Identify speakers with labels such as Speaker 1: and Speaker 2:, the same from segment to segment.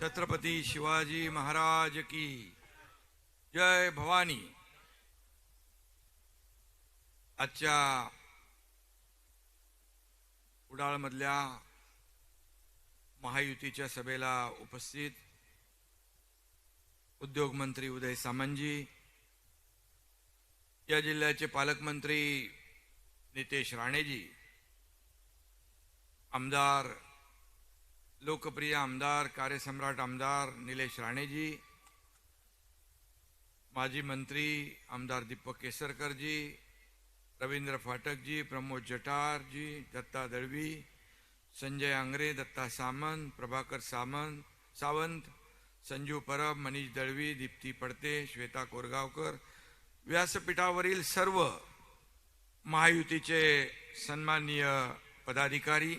Speaker 1: छत्रपती शिवाजी महाराज की जय भवानी। आजच्या कुडाळमधल्या महायुतीच्या सभेला उपस्थित उद्योग मंत्री उदय सामंतजी, या जिल्ह्याचे पालकमंत्री नितेश राणेजी, आमदार लोकप्रिय आमदार कार्यसम्राट आमदार निलेश राणेजी, माजी मंत्री आमदार दीपक केसरकर जी, रवींद्र फाटक जी, प्रमोद जटार जी, दत्ता दळवी, संजय आंग्रे, दत्ता सामंत, प्रभाकर सावंत, संजू परब, मनीष दळवी, दीप्ती पडते, श्वेता कोरगावकर, व्यासपीठावरील सर्व महायुतीचे सन्माननीय पदाधिकारी,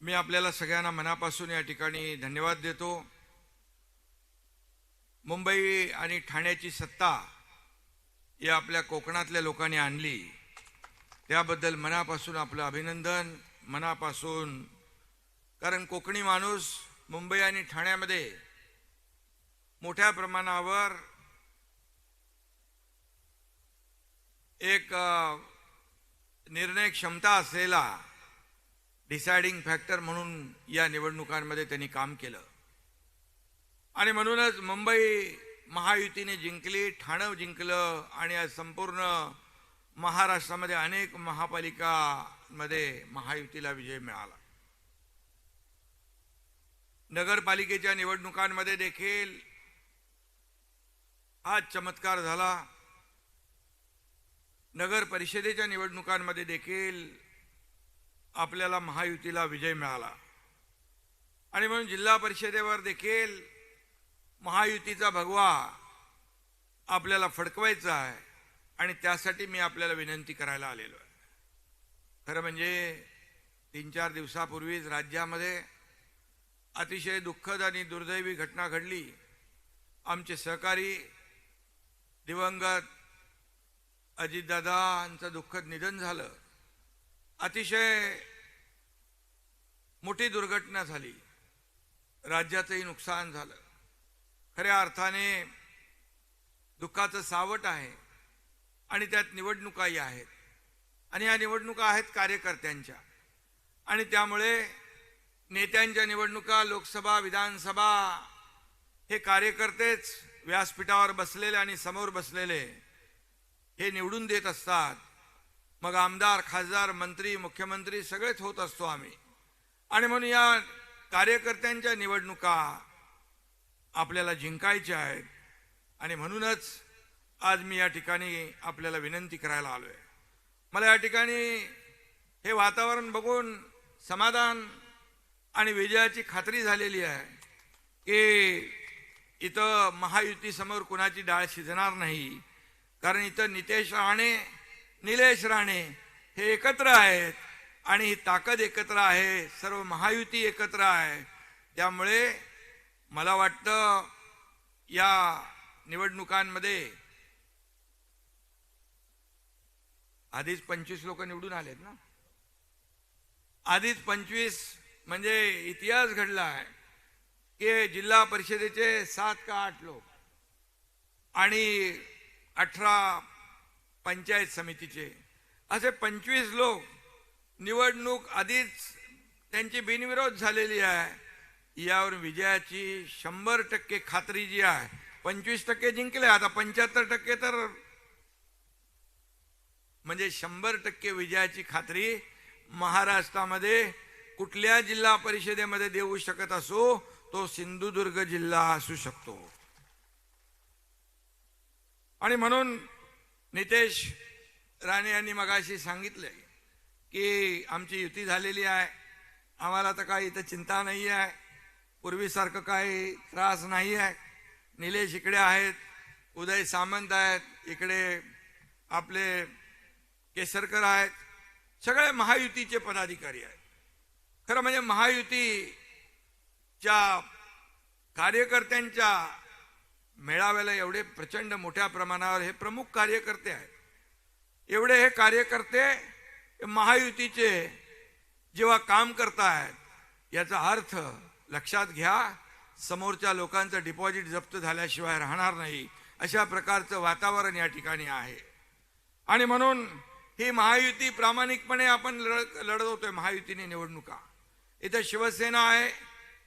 Speaker 1: मी आपल्याला सगळ्यांना मनापासून या ठिकाणी धन्यवाद देतो। मुंबई आणि ठाण्याची सत्ता या आपल्या कोकणातल्या लोकांनी आणली, त्याबद्दल मनापासून आपलं अभिनंदन, मनापासून। कारण कोकणी माणूस मुंबई आणि ठाण्यामध्ये मोठ्या प्रमाणावर एक निर्णय क्षमता असलेला डिसाइडिंग फॅक्टर म्हणून या निवडणुकांमध्ये त्यांनी काम केलं आणि म्हणूनच मुंबई महायुतीने जिंकली, ठाणे जिंकलं आणि आज संपूर्ण महाराष्ट्रामध्ये अनेक महापालिकांमध्ये महायुतीला विजय मिळाला। नगरपालिकेच्या निवडणुकांमध्ये देखील हा चमत्कार झाला। नगर परिषदेच्या निवडणुकांमध्ये देखील आपल्याला महायुतीला विजय मिळाला आणि म्हणून जिल्हा परिषदेवर देखील महायुतीचा भगवा आपल्याला फडकवायचा आहे आणि त्यासाठी मी आपल्याला विनंती करायला आलेलो आहे। खरं म्हणजे 3-4 दिवसापूर्वीच राज्यामध्ये अतिशय दुःखद आणि दुर्दैवी घटना घडली। आमचे सहकारी दिवंगत अजितदादांचं दुःखद निधन झालं। अतिशय मोठी दुर्घटना झाली, राज्याचंही नुकसान झालं। खऱ्या अर्थाने दुःखाचं सावट आहे आणि त्यात निवडणुकाही आहेत आणि या निवडणुका आहेत कार्यकर्त्यांच्या आणि त्यामुळे नेत्यांच्या निवडणुका, लोकसभा, विधानसभा हे कार्यकर्तेच व्यासपीठावर बसलेले आणि समोर बसलेले हे निवडून देत असतात। मग आमदार, खासदार, मंत्री, मुख्यमंत्री सगळेच होत असतो आम्ही आणि म्हणून या कार्यकर्त्यांच्या निवडणुका आपल्याला जिंकायच्या आहेत आणि म्हणूनच आज मी या ठिकाणी आपल्याला विनंती करायला आलोय। मला या ठिकाणी हे वातावरण बघून समाधान आणि विजयाची खात्री झालेली आहे की इथं महायुती समोर कुणाची डाळ शिजणार नाही, कारण इथं नितेश राणे, निलेश राणे हे एकत्र आहेत आणि ही ताकद एकत्र आहे, सर्व महायुती एकत्र आहे। त्यामुळे मला वाटतं या निवडणुकांमध्ये आधीच 25 लोक निवडून आलेत ना, आधीच 25 म्हणजे इतिहास घडला आहे की जिल्हा परिषदेचे 7 का 8 लोक आणि 18 पंचायत समितीचे असे 25 लोक निवडणूक आधीच त्यांची बिनविरोध झालेली आहे। यावर विजयाची 100% खात्री जी आहे, 25% जिंकले, आता 75% तर म्हणजे 100% विजयाची खात्री महाराष्ट्रामध्ये कुठल्या जिल्हा परिषदेमध्ये देऊ शकत असो तो सिंधुदुर्ग जिल्हा असू शकतो। आणि म्हणून नितेश राणे यांनी मगाशी सांगितले की आमची युती झालेली आहे, आम्हाला तर काही इथं चिंता नाही आहे, पूर्वीसारखं काही त्रास नाही आहे। निलेश इकडे आहेत, उदय सामंत आहेत, इकडे आपले केसरकर आहेत, सगळे महायुतीचे पदाधिकारी आहेत। खरं म्हणजे महायुतीच्या कार्यकर्त्यांच्या मेळाव्याला एवढे प्रचंड मोठ्या प्रमाणावर हे प्रमुख कार्यकर्ते आहेत, एवढे हे कार्यकर्ते महायुतीचे जेव्हा काम करतायत याचा अर्थ लक्षात घ्या, समोरच्या लोकांचं डिपॉझिट जप्त झाल्याशिवाय राहणार नाही, अशा प्रकारचं वातावरण या ठिकाणी आहे. आणि म्हणून ही महायुती प्रामाणिकपणे आपण लढवतोय. महायुतीने निवडणुका इथं शिवसेना आहे,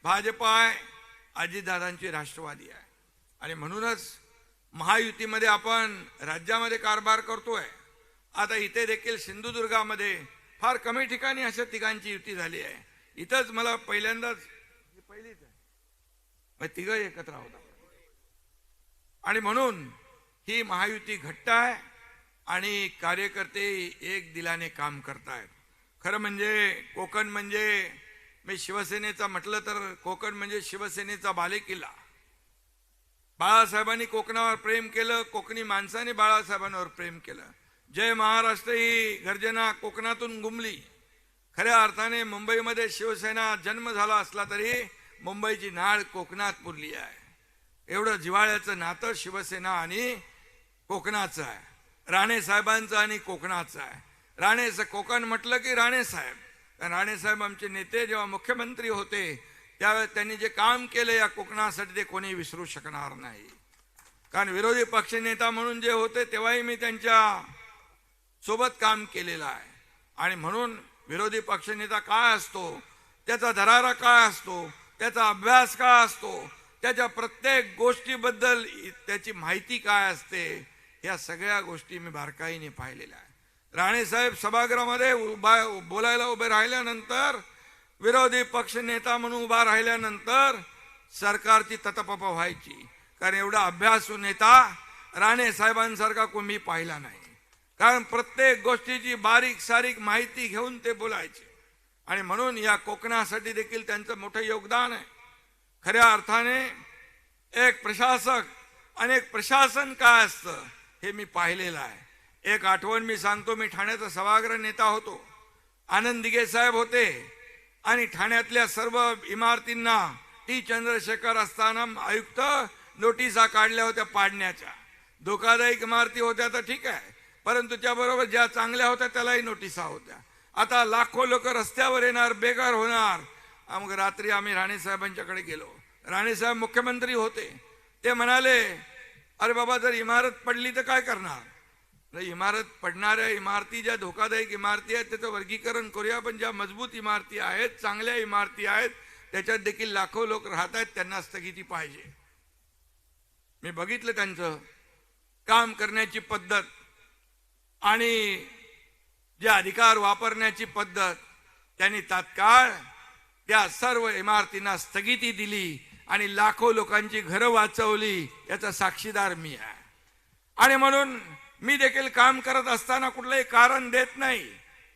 Speaker 1: भाजपा आहे, अजितदादांची राष्ट्रवादी आहे. आणि म्हणूनच महायुतीमध्ये आपण राज्यामध्ये कारभार करतोय. आता इथे देखील सिंधुदुर्गामध्ये फार कमी ठिकाणी अशा तिघांची युती झाली आहे. इथंच मला पहिल्यांदाच पहिलीच आहे, तिघ एकत्र आहोत. आणि म्हणून ही महायुती घट्ट आहे आणि कार्यकर्ते एक दिलाने काम करतायत. खरं म्हणजे कोकण म्हणजे, मी शिवसेनेचा म्हटलं तर कोकण म्हणजे शिवसेनेचा बालेकिल्ला. बाळासाहेबांनी कोकणावर प्रेम केलं, कोकणी माणसाने बाळासाहेबांवर प्रेम केलं. जय महाराष्ट्र ही गर्जना कोकणातून घुमली. खऱ्या अर्थाने मुंबईमध्ये शिवसेना जन्म झाला असला तरी मुंबईची नाळ कोकणात पुरली आहे. एवढं जिव्हाळ्याचं नातं शिवसेना आणि कोकणाचं आहे, राणे साहेबांचं आणि कोकणाचं आहे. कोकण म्हटलं की राणे साहेब. राणे साहेब आमचे नेते जेव्हा मुख्यमंत्री होते त्यावेळेस त्यांनी जे काम केलं या कोकणासाठी ते कोणी विसरू शकणार नाही. कारण विरोधी पक्षनेता म्हणून जे होते तेव्हाही मी त्यांच्या सोबत काम केलेलं आहे. आणि म्हणून विरोधी पक्षनेता काय असतो, त्याचा दरारा काय असतो, त्याचा अभ्यास काय असतो, त्याच्या प्रत्येक गोष्टीबद्दल त्याची माहिती काय असते, या सगळ्या गोष्टी मी बारकाईने पाहिलेल्या आहे. राणे साहेब सभागृहामध्ये बोलायला उभे राहिल्यानंतर, विरोधी पक्ष नेता म्हणून उभा राहिल्यानंतर सरकारची ततपप व्हायची. कारण एवढा अभ्यासू नेता राणे साहेबांसारखा कोणी पाहिला नाही. कारण प्रत्येक गोष्टीची बारीक सारीक माहिती घेऊन ते बोलायचे. आणि म्हणून या कोकणासाठी देखील त्यांचं मोठं योगदान आहे. खऱ्या अर्थाने एक प्रशासक आणि एक प्रशासन काय असतं हे मी पाहिलेलं आहे. एक आठवण मी सांगतो. मी ठाण्याचा सभागृह नेता होतो. आनंद दिघे साहेब होते आणि ठाण्यातल्या सर्व इमारतींना टी चंद्रशेखर असताना आयुक्त नोटिसा काढल्या होत्या पाडण्याच्या. धोकादायक इमारती होत्या तर ठीक आहे, परंतु त्याबरोबर ज्या चांगल्या होत्या त्यालाही नोटिसा होत्या. आता लाखो लोक रस्त्यावर येणार, बेकार होणार. मग रात्री आम्ही राणे साहेबांच्याकडे गेलो. राणे साहेब मुख्यमंत्री होते. ते म्हणाले, अरे बाबा जर इमारत पडली तर काय करणार? इमारत पडणाऱ्या इमारती, ज्या धोकादायक इमारती आहेत त्याचं वर्गीकरण करूया, पण ज्या मजबूत इमारती आहेत, चांगल्या इमारती आहेत, त्याच्यात देखील लाखो लोक राहत आहेत, त्यांना स्थगिती पाहिजे. मी बघितलं त्यांचं काम करण्याची पद्धत आणि जे अधिकार वापरण्याची पद्धत. त्यांनी तात्काळ त्या सर्व इमारतींना स्थगिती दिली आणि लाखो लोकांची घरं वाचवली. याचा साक्षीदार मी आहे. आणि म्हणून मी देखील काम करत असताना कुठलंही कारण देत नाही.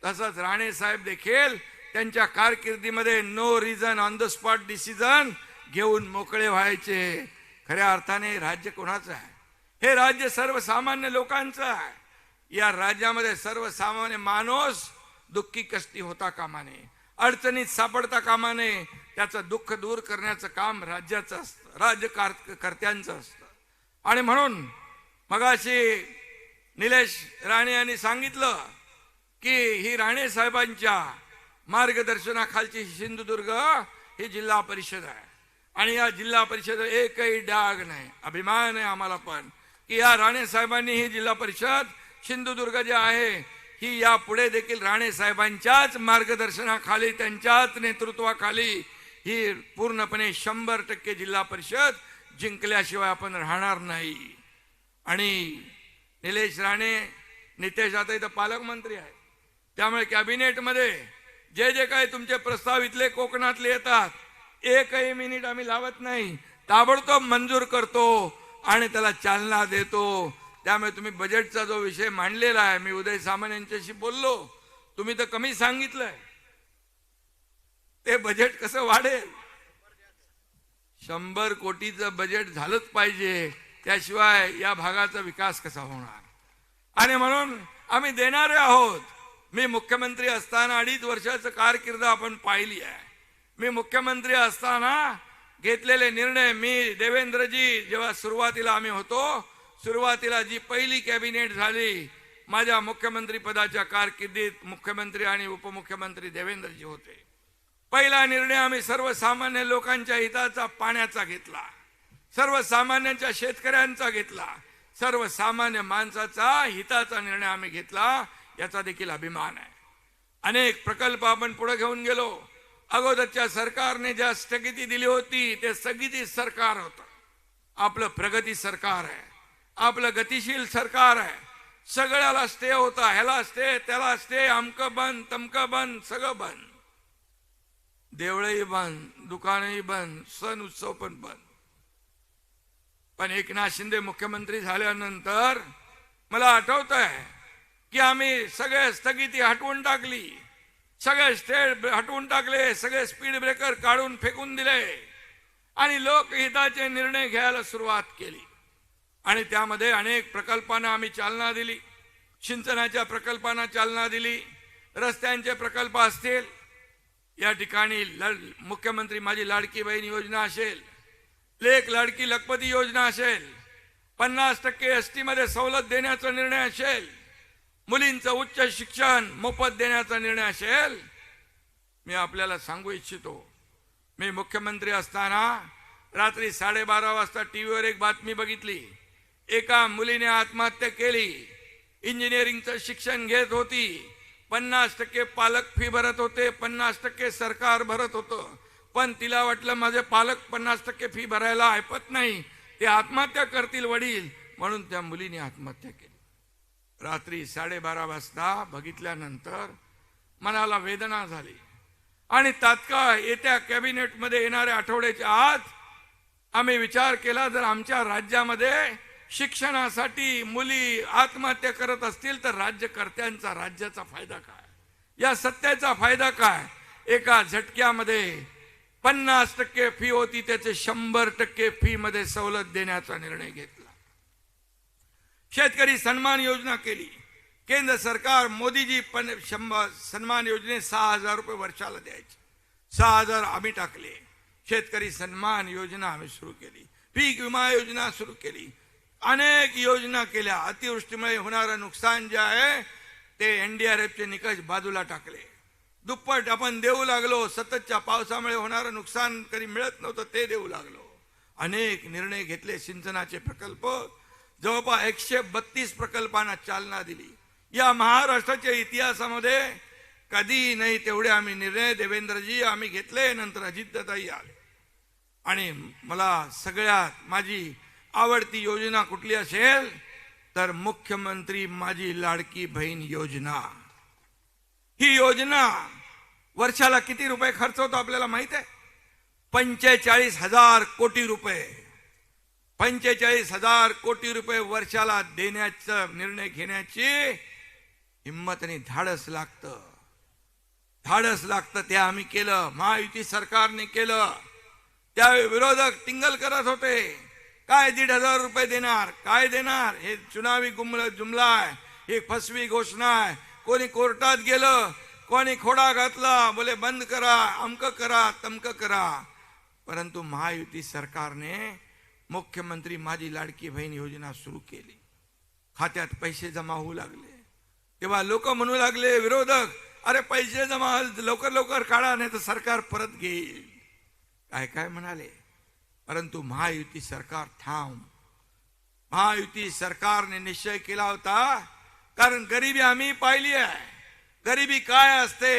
Speaker 1: तसंच राणे साहेब देखील त्यांच्या कारकिर्दीमध्ये no reason on the spot decision घेऊन मोकळे व्हायचे. खऱ्या अर्थाने राज्य कोणाचं आहे? हे राज्य सर्वसामान्य लोकांचं आहे. या राज्यामध्ये सर्वसामान्य माणूस दुःखी कष्टी होता कामा नये, अडचणीत सापडता कामा नये. त्याचं दुःख दूर करण्याचं काम राज्याचं असतं, राज्यकर्त्यांचं असतं. आणि म्हणून मगाशी निलेश राणे यांनी सांगितलं की ही राणे साहेबांच्या मार्गदर्शनाखालची सिंधुदुर्ग ही जिल्हा परिषद आहे. आणि या जिल्हा परिषद एकही डाग नाही. अभिमान आहे आम्हाला पण की या राणे साहेबांनी ही जिल्हा परिषद सिंधुदुर्ग जे आहे ही यापुढे देखील राणे साहेबांच्याच मार्गदर्शनाखाली, त्यांच्याच नेतृत्वाखाली ही पूर्णपणे 100% जिल्हा परिषद जिंकल्याशिवाय आपण राहणार नाही. आणि निलेश राणे, नितेश आता इथं पालकमंत्री आहेत, त्यामुळे कॅबिनेटमध्ये जे जे काही तुमचे प्रस्ताव इथले कोकणातले येतात, एकही मिनिट आम्ही लावत नाही, ताबडतोब मंजूर करतो आणि त्याला चालना देतो. त्यामुळे तुम्ही बजेटचा जो विषय मांडलेला आहे, मी उदय सामंत यांच्याशी बोललो, तुम्ही तर कमी सांगितलंय, ते बजेट कसं वाढेल? 100 कोटीचं बजेट झालंच पाहिजे, त्याशिवाय या भागाचा विकास कसा होणार? आणि म्हणून आम्ही देणारे आहोत. मी मुख्यमंत्री असताना 2.5 वर्षाचं कारकीर्द आपण पाहिली आहे. मी मुख्यमंत्री असताना घेतलेले निर्णय, मी देवेंद्रजी जेव्हा सुरुवातीला आम्ही होतो, सुरुवातीला जी पहिली कॅबिनेट झाली माझ्या मुख्यमंत्री पदाच्या कारकिर्दीत, मुख्यमंत्री आणि उपमुख्यमंत्री देवेंद्रजी होते. पहिला निर्णय आम्ही सर्वसामान्य लोकांच्या हिताचा पाण्याचा घेतला, सर्वसामान्यांच्या शेतकऱ्यांचा घेतला, सर्वसामान्य माणसाचा हिताचा निर्णय आम्ही घेतला, याचा देखील अभिमान आहे. अनेक प्रकल्प आपण पुढे घेऊन गेलो. अगोदरच्या सरकारने ज्या स्थगिती दिली होती ते स्थगिती सरकार होतं. आपलं प्रगती सरकार आहे, आपलं गतिशील सरकार आहे. सगळ्याला स्टे होता, ह्याला स्टे त्याला स्टे, अमकं बंद तमकं बंद, सगळं बंद. देवळही बंद, दुकानही बंद, सण उत्सव पण बंद. पण एकनाथ शिंदे मुख्यमंत्री झाल्यानंतर मला आठवत आहे की आम्ही सगळे स्थगिती हटवून टाकली, सगळे स्टे हटवून टाकले, सगळे स्पीड ब्रेकर काढून फेकून दिले आणि लोकहिताचे निर्णय घ्यायला सुरुवात केली. आणि त्यामध्ये अनेक प्रकल्पांना आम्ही चालना दिली. सिंचनाच्या प्रकल्पांना चालना दिली, रस्त्यांचे प्रकल्प असतील, या ठिकाणी मुख्यमंत्री माझी लाडकी बहीण योजना असेल, लेक लाडकी लखपती योजना असेल, 50% एसटी मध्ये सवलत देण्याचा निर्णय असेल, मुलींचं उच्च शिक्षण मोफत देण्याचा निर्णय असेल. मी आपल्याला सांगू इच्छितो, मी मुख्यमंत्री असताना रात्री 12:30 वाजता टीव्हीवर एक बातमी बघितली. एका मुलीने आत्महत्या केली. इंजिनिअरिंगचं शिक्षण घेत होती, 50% पालक फी भरत होते, 50% सरकार भरत होतं. पण तिला वाटलं माझे पालक 50% फी भरायला ऐपत नाही, ते आत्महत्या करतील वडील, म्हणून त्या मुलीने आत्महत्या केली. रात्री 12:30 वाजता बघितल्यानंतर मनाला वेदना झाली आणि तात्काळ येत्या कॅबिनेटमध्ये येणाऱ्या आठवड्याच्या आत आम्ही विचार केला, जर आमच्या राज्यामध्ये शिक्षणासाठी मुली आत्महत्या करत असतील तर राज्यकर्त्यांचा, राज्याचा फायदा काय, या सत्तेचा फायदा काय. एका झटक्यामध्ये 50% फी होती त्याचे 100% फी मध्ये सवलत देण्याचा निर्णय घेतला. शेतकरी सन्मान योजना केली. केंद्र सरकार मोदीजी सन्मान योजने 6,000 रुपये वर्षाला द्यायचे, 6,000 आम्ही टाकले. शेतकरी सन्मान योजना आम्ही सुरू केली, पीक विमा योजना सुरू केली, अनेक योजना केल्या. अतिवृष्टीमुळे होणारं नुकसान जे आहे ते एनडीआरएफचे निकष बाजूला टाकले, दुप्पट आपण देऊ लागलो. सततच्या पावसामुळे होणारं नुकसान कधी मिळत नव्हतं ते देऊ लागलो. अनेक निर्णय घेतले. सिंचनाचे प्रकल्प जवळपास 132 प्रकल्पांना चालना दिली. या महाराष्ट्राच्या इतिहासामध्ये कधी नाही तेवढे आम्ही निर्णय देवेंद्रजी आम्ही घेतले. नंतर अजितदादाही आले. आणि मला सगळ्यात माझी आवडती योजना कुठली असेल तर मुख्यमंत्री माझी लाडकी बहीण योजना. ही योजना वर्षाला किती रुपये खर्च होतो आपल्याला माहित आहे? 45,000 कोटी रुपये. 45,000 कोटी रुपये वर्षाला देण्याचा निर्णय घेण्याची हिम्मत आणि धाडस लागतं, धाडस लागतं. ते आम्ही केलं, महायुती सरकारने केलं. त्यावेळी विरोधक टिंगल करत होते, काय 1,500 रुपये देणार, काय देणार, हे चुनावी जुमला आहे, हे फसवी घोषणा आहे. कोणी कोर्टात गेलं, कोणी खोडा घातला, बोले बंद करा, अमक करा, तमक करा. परंतु महायुती सरकारने मुख्यमंत्री माझी लाडकी बहीण योजना सुरू केली. खात्यात पैसे जमा होऊ लागले. तेव्हा लोक म्हणू लागले विरोधक, अरे पैसे जमा लवकर लवकर काढा नाही तर सरकार परत घेईल, काय काय म्हणाले. परंतु महायुती सरकार ठाम. महायुती सरकारने निश्चय केला होता, कारण गरिबी आम्ही पाहिली आहे. गरिबी काय असते,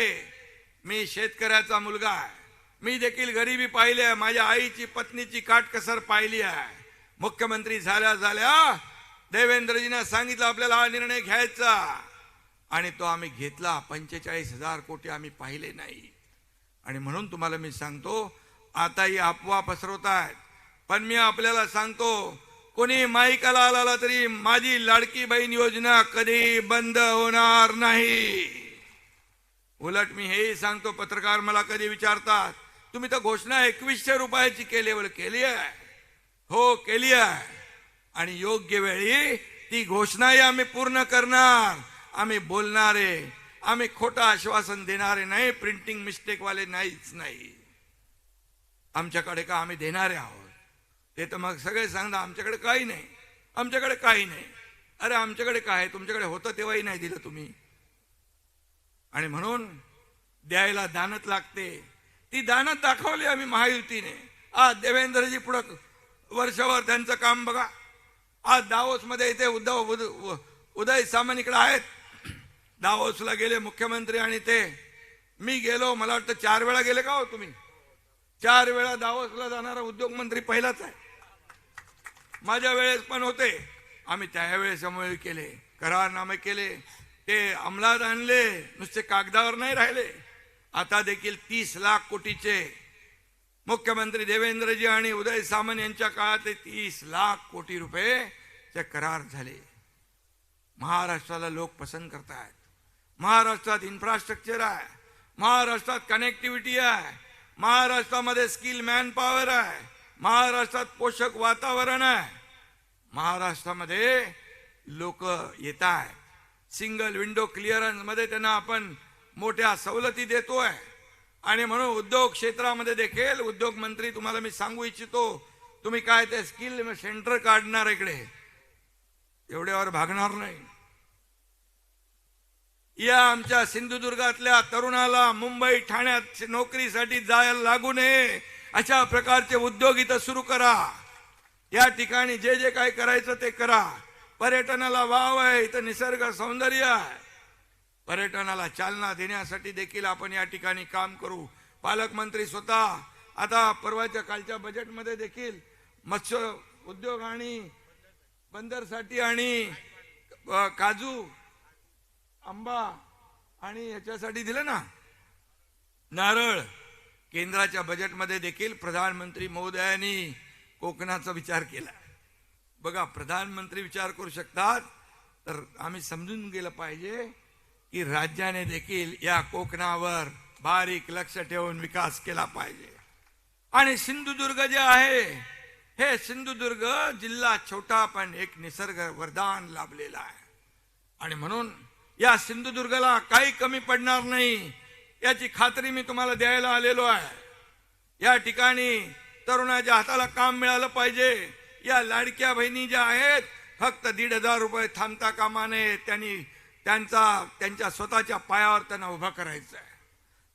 Speaker 1: मी शेतकऱ्याचा मुलगा आहे, मी देखील गरिबी पाहिली आहे. माझ्या आईची पत्नीची काटकसर पाहिली आहे. मुख्यमंत्री झाल्या झाल्या देवेंद्रजींना सांगितलं आपल्याला हा निर्णय घ्यायचा आणि तो आम्ही घेतला. 45,000 कोटी आम्ही पाहिले नाही. आणि म्हणून तुम्हाला मी सांगतो, आता ही अफवा पसरवत आहेत, पण मी आपल्याला सांगतो, कोणी माईकाला आला तरी माझी लाडकी बहीण योजना कधी बंद होणार नाही. उलट मी हेही सांगतो, पत्रकार मला कधी विचारतात, तुम्ही तर घोषणा 2100 रुपयाची केली आहे. हो केली आहे, आणि योग्य वेळी ती घोषणाही आम्ही पूर्ण करणार. आम्ही बोलणारे, आम्ही खोटं आश्वासन देणारे नाही, प्रिंटिंग मिस्टेक वाले नाहीच नाही. आमच्याकडे का आम्ही देणारे आहोत. ते तर मग सगळे सांगता आमच्याकडे काही नाही, आमच्याकडे काही नाही. अरे आमच्याकडे काय, तुमच्याकडे होतं तेव्हाही नाही दिलं तुम्ही. आणि म्हणून द्यायला दानत लागते. ती दानत दाखवली आम्ही महायुतीने. आज देवेंद्रजी पुढं वर्षभर त्यांचं काम बघा. आज दावोसमध्ये इथे उदय सामंत इकडे आहेत. दावोसला गेले मुख्यमंत्री आणि ते. मी गेलो, मला वाटतं 4 वेळा गेले का हो तुम्ही? 4 वेळा दावोसला जाणारा उद्योगमंत्री पहिलाच आहे. माझ्या वेळेस पण होते. आम्ही त्यावेळेस MOU केले, करारनामे केले, ते अंमलात आणले, नुसते कागदावर नाही राहिले. आता देखील 30 लाख कोटीचे मुख्यमंत्री देवेंद्रजी आणि उदय सामंत यांच्या काळात 30 लाख कोटी रुपये करार झाले. महाराष्ट्राला लोक पसंत करतात. महाराष्ट्रात इन्फ्रास्ट्रक्चर आहे, महाराष्ट्रात कनेक्टिव्हिटी आहे, महाराष्ट्रामध्ये स्किल मॅन पॉवर आहे, महाराष्ट्रात पोषक वातावरण आहे, महाराष्ट्रामध्ये लोक येत आहेत. सिंगल विंडो क्लिअरन्स मध्ये त्यांना आपण मोठ्या सवलती देतोय. आणि म्हणून उद्योग क्षेत्रामध्ये देखील उद्योग मंत्री तुम्हाला मी सांगू इच्छितो, तुम्ही काय ते स्किल सेंटर काढणार इकडे, एवढ्यावर भागणार नाही. या आमच्या सिंधुदुर्गातल्या तरुणाला मुंबई ठाण्यात नोकरीसाठी जायला लागू नये अशा प्रकारचे उद्योग इथं सुरू करा. या ठिकाणी जे जे काय करायचं ते करा. पर्यटनाला वाव आहे, इथं निसर्ग सौंदर्य आहे. पर्यटनाला चालना देण्यासाठी देखील आपण या ठिकाणी काम करू. पालकमंत्री स्वतः आता परवाच्या कालच्या बजेटमध्ये देखील मत्स्य उद्योग आणि बंदरसाठी आणि काजू, आंबा आणि याच्यासाठी दिलं ना नारळ. केंद्राच्या बजेटमध्ये देखील प्रधानमंत्री महोदयांनी कोकणाचा विचार केला. बघा, प्रधानमंत्री विचार करू शकतात तर आम्ही समजून गेलं पाहिजे की राज्याने देखील या कोकणावर बारीक लक्ष ठेवून विकास केला पाहिजे. आणि सिंधुदुर्ग जे आहे, हे सिंधुदुर्ग जिल्हा छोटा पण एक निसर्ग वरदान लाभलेला आहे. आणि म्हणून या सिंधुदुर्गाला काही कमी पडणार नाही याची खात्री मी तुम्हाला द्यायला आलेलो आहे. या ठिकाणी तरुणाच्या हाताला काम मिळालं पाहिजे. या लाडक्या बहिणी ज्या आहेत, फक्त 1,500 रुपये थांबता कामा नये. त्यांच्या स्वतःच्या पायावर त्यांना उभा करायचं आहे.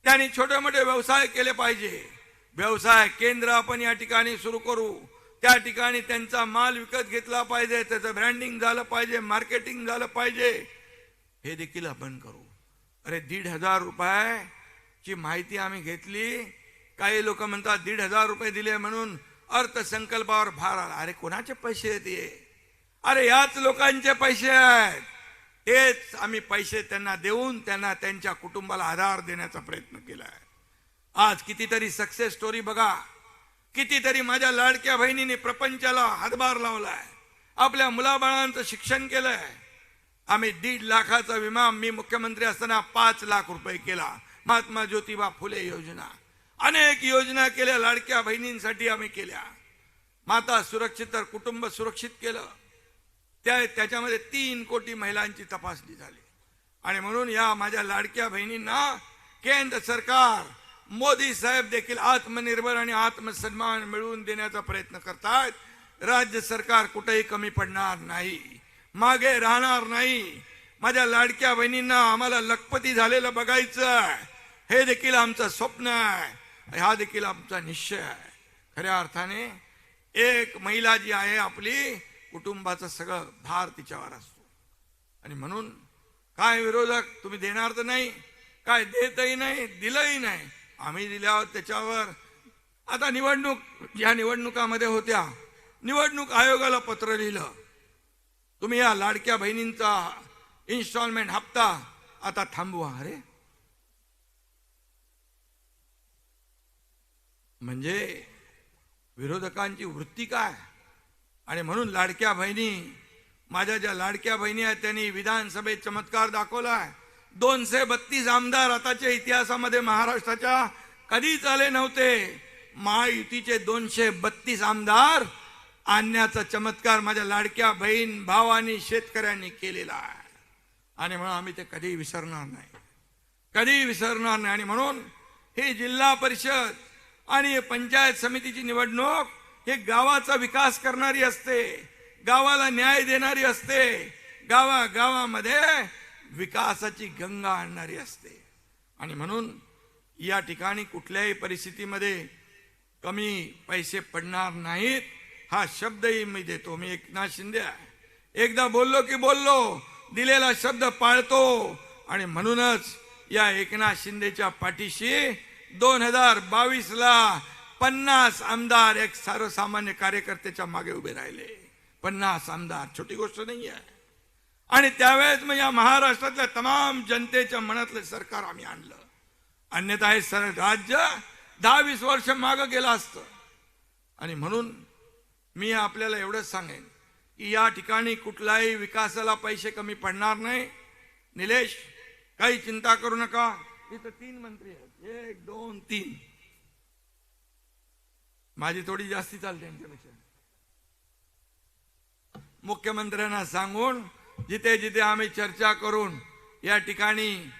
Speaker 1: त्यांनी छोटे मोठे व्यवसाय केले पाहिजे. व्यवसाय केंद्र आपण या ठिकाणी सुरू करू. त्या ठिकाणी त्यांचा माल विकत घेतला पाहिजे, त्याचं ब्रँडिंग झालं पाहिजे, मार्केटिंग झालं पाहिजे. हे देखील आपण करू. अरे 1,500 रुपयाची माहिती आम्ही घेतली. काही लोक म्हणतात 1,500 रुपये दिले म्हणून अर्थसंकल्पावर भार आला. अरे कोणाचे पैसे आहेत? अरे याच लोकांचे पैसे आहेत. तेच आम्ही पैसे त्यांना देऊन त्यांना त्यांच्या कुटुंबाला आधार देण्याचा प्रयत्न केला आहे. आज कितीतरी सक्सेस स्टोरी बघा. कितीतरी माझ्या लाडक्या बहिणीने प्रपंचाला हातभार लावलाय, आपल्या मुलाबाळांचं शिक्षण केलंय. आम्ही 1.5 लाखाचा विमा मी मुख्यमंत्री असताना 5 लाख रुपये केला. महात्मा ज्योतिबा फुले योजना, अनेक योजना केल्या लाडक्या बहिणींसाठी आम्ही केल्या. माता सुरक्षित तर कुटुंब सुरक्षित केलं. त्याच्यामध्ये 3 कोटी महिलांची तपासणी झाली. आणि म्हणून या माझ्या लाडक्या बहिणींना केंद्र सरकार, मोदी साहेब देखील आत्मनिर्भर आणि आत्मसन्मान मिळवून देण्याचा प्रयत्न करतात. राज्य सरकार कुठेही कमी पडणार नाही, मागे राहणार नाही. माझ्या लाडक्या बहिणींना आम्हाला लखपती झालेलं बघायचं, हे देखील आमचं स्वप्न आहे. हा देखील आमचा निश्चय आहे. खऱ्या अर्थाने एक महिला जी आहे आपली, कुटुंबाचं सगळं भार तिच्यावर असतो. आणि म्हणून काय विरोधक, तुम्ही देणार तर नाही, काय देतही नाही, दिलंही नाही. आम्ही दिल्यावर त्याच्यावर आता ज्या निवडणुकामध्ये होत्या, निवडणूक आयोगाला पत्र लिहिलं, तुम्ही या लाडक्या बहिणींचा इन्स्टॉलमेंट हप्ता आता थांबवा. अरे म्हणजे विरोधकांची वृत्ती काय. आणि म्हणून लाडक्या बहिणी, माझ्या ज्या लाडक्या बहिणी आहेत त्यांनी विधानसभेत चमत्कार दाखवलाय. 232 आमदार आताच्या इतिहासामध्ये महाराष्ट्राच्या कधीच आले नव्हते. महायुतीचे 232 आमदार आणण्याचा चमत्कार माझ्या लाडक्या बहीण भावांनी शेतकऱ्यांनी केलेला आहे. आणि म्हणून आम्ही ते कधी विसरणार नाही, कधी विसरणार नाही. आणि म्हणून हे जिल्हा परिषद आणि पंचायत समितीची निवडणूक हे गावाचा विकास करणारी असते, गावाला न्याय देणारी असते, गावागावामध्ये विकासाची गंगा आणणारी असते. आणि म्हणून या ठिकाणी कुठल्याही परिस्थितीमध्ये कमी पैसे पडणार नाहीत हा शब्दही मी देतो। मी एकनाथ शिंदे आहे, एकदा बोललो की बोललो, दिलेला शब्द पाळतो आणि म्हणूनच या एकनाथ शिंदेच्या पाठीशी 2022 ला 50 आमदार एक सर्वसामान्य कार्यकर्त्याच्या मागे उभे राहिले। 50 आमदार छोटी गोष्ट नाही आहे। आणि त्यावेळेस मग या महाराष्ट्रातल्या तमाम जनतेच्या मनातलं सरकार आम्ही आणलं, अन्यथा हे राज्य 10-20 वर्ष मागं गेलं असतं। आणि म्हणून मी आपल्याला एवढंच सांगेन की या ठिकाणी कुठलाही विकासाला पैसे कमी पडणार नाही। निलेश, काही चिंता करू नका, इथं 3 मंत्री आहेत, 1 2 3, माझी थोडी जास्ती चालते त्यांच्यापेक्षा। मुख्यमंत्र्यांना सांगून जिथे जिथे आम्ही चर्चा करून या ठिकाणी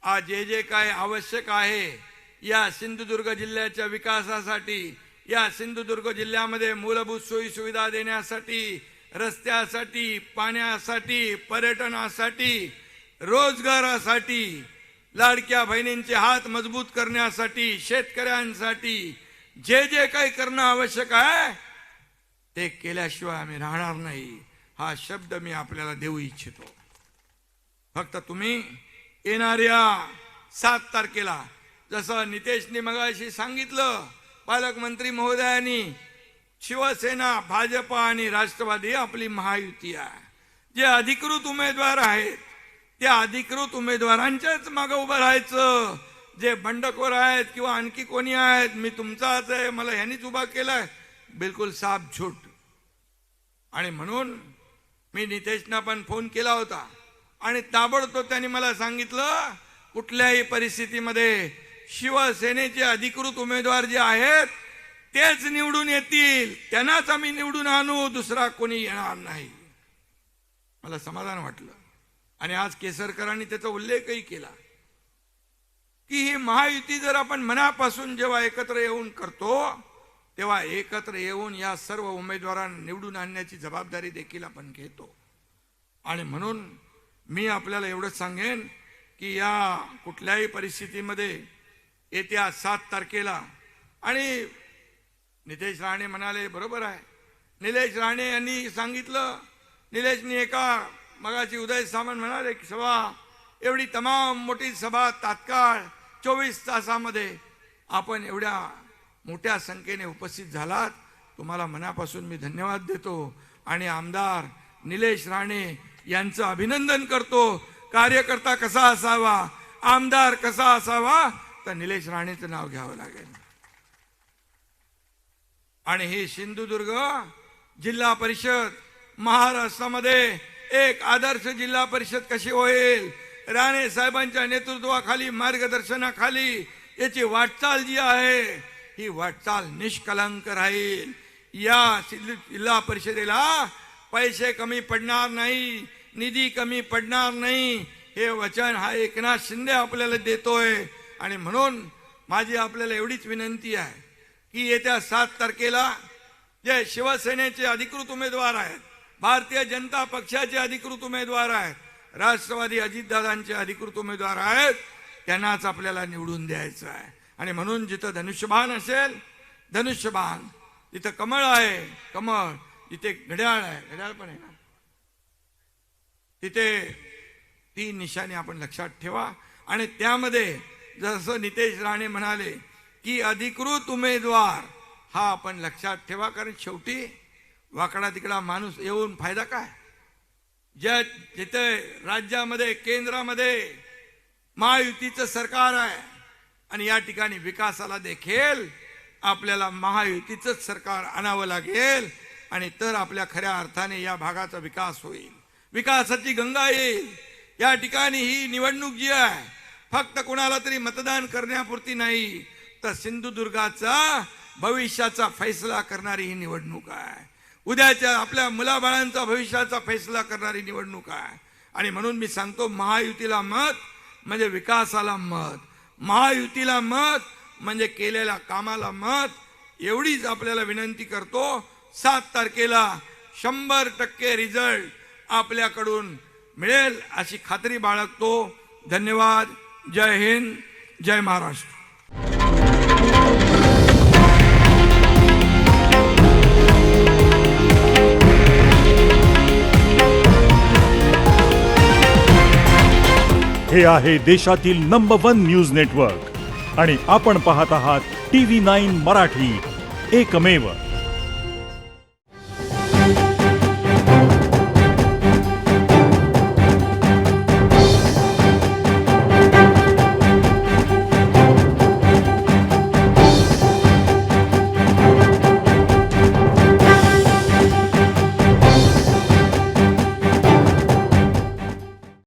Speaker 1: आज जे काय आवश्यक आहे या सिंधुदुर्ग जिल्ह्याच्या विकासासाठी, या सिंधुदुर्ग जिल्ह्यामध्ये मूलभूत सोयी सुविधा देण्यासाठी, रस्त्यासाठी, पाण्यासाठी, पर्यटनासाठी, रोजगारासाठी, लाडक्या बहिणींचे हात मजबूत करण्यासाठी, शेतकऱ्यांसाठी जे जे काही करणं आवश्यक आहे ते केल्याशिवाय आम्ही राहणार नाही हा शब्द मी आपल्याला देऊ इच्छितो। फक्त तुम्ही येणाऱ्या 7 तारखेला, जसं नितेशने मगाशी सांगितलं, पालकमंत्री महोदयांनी, शिवसेना, भाजप आणि राष्ट्रवादी आपली महायुती आहे। जे अधिकृत उमेदवार आहेत त्या अधिकृत उमेदवारांच्याच मागे उभं राहायचं। जे बंडखोर आहेत किंवा आणखी कोणी आहेत, मी तुमचाच आहे, मला ह्यांनीच उभा केलाय, बिलकुल साफ झूट। आणि म्हणून मी नितेशना पण फोन केला होता आणि ताबडतोब त्यांनी मला सांगितलं कुठल्याही परिस्थितीमध्ये शिवसेनेचे अधिकृत उमेदवार जे आहेत तेच निवडून येतील, त्यांनाच आम्ही निवडून आणू, दुसरा कोणी येणार नाही। मला समाधान वाटलं। आणि आज केसरकरांनी त्याचा उल्लेखही केला की ही महायुती जर आपण मनापासून जेव्हा एकत्र येऊन करतो तेव्हा एकत्र येऊन या सर्व उमेदवारांना निवडून आणण्याची जबाबदारी देखील आपण घेतो। आणि म्हणून मी आपल्याला एवढंच सांगेन की या कुठल्याही परिस्थितीमध्ये येत्या 7 तारखेला, आणि नितेश राणे म्हणाले बरोबर आहे, निलेश राणे यांनी सांगितलं, निलेशनी एका मगाची उदय सामंत म्हणाले की सभा, एवढी तमाम मोठी सभा तात्काळ 24 तासामध्ये आपण एवढ्या मोठ्या संख्येने उपस्थित झालात, तुम्हाला मनापासून मी धन्यवाद देतो आणि आमदार निलेश राणे यांचं अभिनंदन करतो। कार्यकर्ता कसा असावा, आमदार कसा असावा, तर निलेश राणेचं नाव घ्यावं लागेल। आणि ही सिंधुदुर्ग जिल्हा परिषद महाराष्ट्रामध्ये एक आदर्श जिल्हा परिषद कशी होईल, राणे साहेबांच्या नेतृत्वाखाली, मार्गदर्शनाखाली याची वाटचाल जी आहे ही वाटचाल निष्कलंक राहील। या जिल्हा परिषदेला पैसे कमी पडणार नाही, निधी कमी पडणार नाही, हे वचन हा एकनाथ शिंदे आपल्याला देतोय। आणि म्हणून माझी आपल्याला एवढीच विनंती आहे की येत्या 7 तारखेला जे शिवसेनेचे अधिकृत उमेदवार आहेत, भारतीय जनता पक्षाचे अधिकृत उमेदवार आहेत, राष्ट्रवादी अजितदादांचे अधिकृत उमेदवार आहेत, त्यांनाच आपल्याला निवडून द्यायचं आहे। आणि म्हणून जिथं धनुष्यबाण असेल धनुष्यबाण, जिथं कमळ आहे कमळ, जिथे घड्याळ आहे घड्याळ पण आहे ना, तिथे ती निशाणी आपण लक्षात ठेवा। आणि त्यामध्ये जसं नितेश राणे म्हणाले की अधिकृत उमेदवार हा आपण लक्षात ठेवा, कारण शेवटी वाकडा तिकडा माणूस येऊन फायदा काय। ज्या जिथे राज्यामध्ये केंद्रामध्ये महायुतीचं सरकार आहे आणि या ठिकाणी विकासाला देखील आपल्याला महायुतीचंच सरकार आणावं लागेल, आणि तर आपल्या खऱ्या अर्थाने या भागाचा विकास होईल, विकासाची गंगा येईल। या ठिकाणी ही निवडणूक जी आहे फक्त कोणाला तरी मतदान करण्यापुरती नाही, तर सिंधुदुर्गाचा भविष्याचा फैसला करणारी ही निवडणूक आहे, उद्याच्या आपल्या मुलाबाळांचा भविष्याचा फैसला करणारी निवडणूक आहे। आणि म्हणून मी सांगतो, महायुतीला मत म्हणजे विकासाला मत, महायुतीला मत म्हणजे केलेल्या कामाला मत, एवढीच आपल्याला विनंती करतो। 7 तारखेला 100% रिझल्ट आपल्याकडून मिळेल अशी खात्री बाळगतो। धन्यवाद। जय हिंद, जय महाराष्ट्र।
Speaker 2: हे आहे देशातील नंबर 1 न्यूज नेटवर्क आणि आपण पाहत आहात TV9 मराठी, एकमेव.